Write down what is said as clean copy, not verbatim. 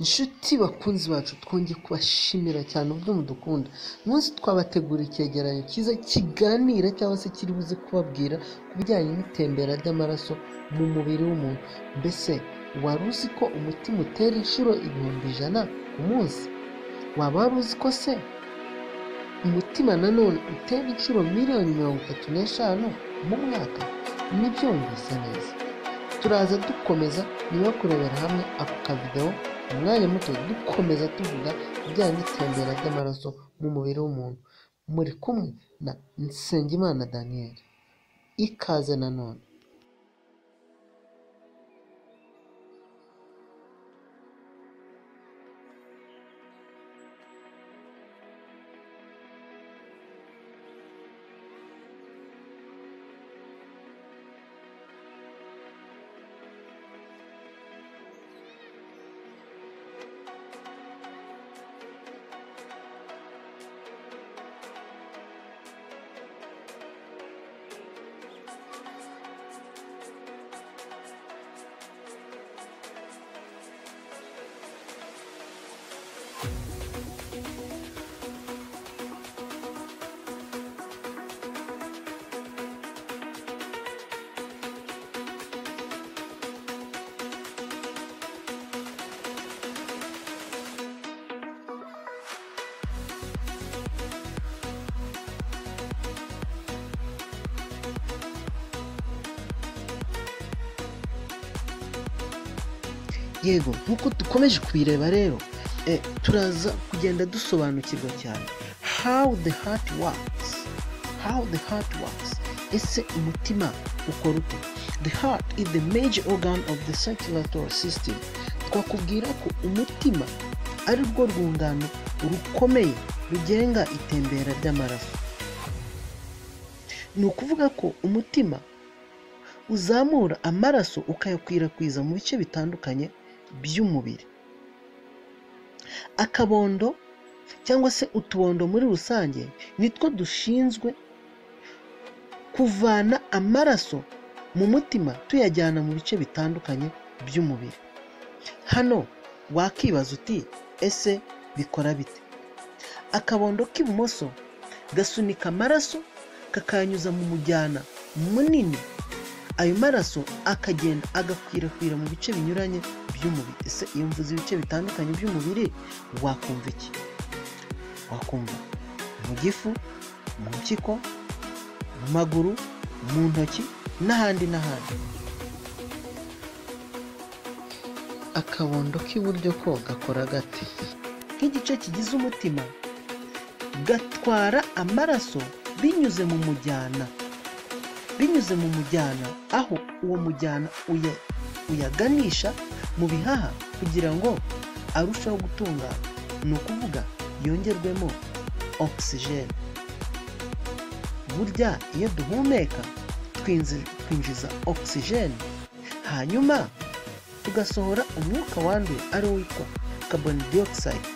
Inshuti bakunzi bacu twongeye kubashimira cyane uburyo mudukunda. Umunsi twabategura icyegeranyo cyiza kiganira cyangwa se kiri buze kubabwira ku bijyanye n'itembera ry'amaraso mu mubiri w'umuntu. Mbese wari uzi ko umutima utera inshuro 100,000 ku munsi? Waba wari uzi ko se umutima nanone utera inshuro 35,000,000 mu mwaka? Nibyumvise neza. Turaza dukomeza nyuma yo kurebera hamwe ako kavidewo umwanya muto dukomeza tuvuga ibijyanye n'itembera ry'amaraso mu mubiri w'umuntu. Muri kumwe na Nsengimana Daniel. Ikaze nanone. Yego, nkuko dukomeje kubireba rero, turaza kugenda dusobanukirwa cyane how the heart works. Ese umutima ukora ute? The heart is the major organ of the circulatory system. Twakubwira ko umutima ari rwo rwungano rukomeye rugenga itembera ry'amaraso. Ni ukuvuga ko umutima uzamura amaraso ukayakwirakwiza mu bice bitandukanye by'umubiri. Akabondo cyangwa se utubondo muri rusange nitwo dushinzwe kuvana amaraso mu mutima tuyajyana mu bice bitandukanye by'umubiri. Hano wakibaza uti ese bikora bite? Akabondo k'ibumoso gasunika amaraso kakanyuza mu mujyana munini. Ayo maraso akagenda agakwirakwira mu bice binyuranye by'umubiri. Ese iyo mvuze ibice bitandukanye by'umubiri wakumva iki? Wakumva mu gifu, mu mpyiko, mu maguru, mu ntoki n'ahandi. Akabondo k'iburyo ko gakora gate? Nk'igice kigize umutima gatwara amaraso binyuze mu mujyana. Aho uwo mujyana uyaganisha mu bihaha kugira ngo arusheho gutungana. Ni ukuvuga yongerwemo oxygen. Burya iyo duhumeka twinjiza oxygen, hanyuma tugasohora umwuka wanduye ari wo witwa carbon dioxide.